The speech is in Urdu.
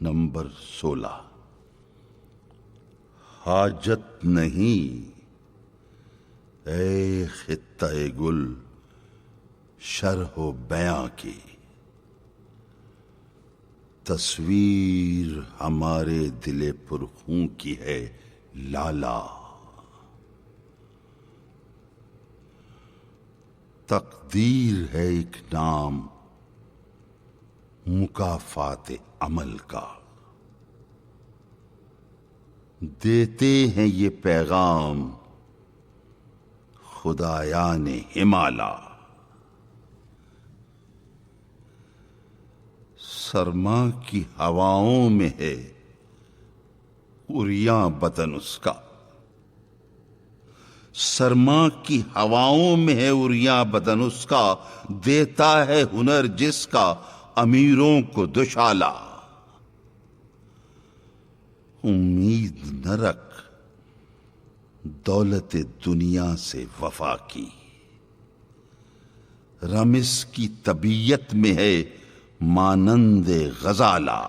نمبر 16۔ حاجت نہیں اے خطہ گل شرح و بیاں کی، تصویر ہمارے دل پرخوں کی ہے لالا۔ تقدیر ہے ایک نام مکافات عمل کا، دیتے ہیں یہ پیغام خدایان ہمالا۔ سرما کی ہواؤں میں ہے عریاں بدن اس کا، سرما کی ہواؤں میں ہے عریاں بدن اس کا، دیتا ہے ہنر جس کا امیروں کو دشالہ۔ امید نہ رکھ دولت دنیا سے وفا کی، رمس کی طبیعت میں ہے مانند غزالہ۔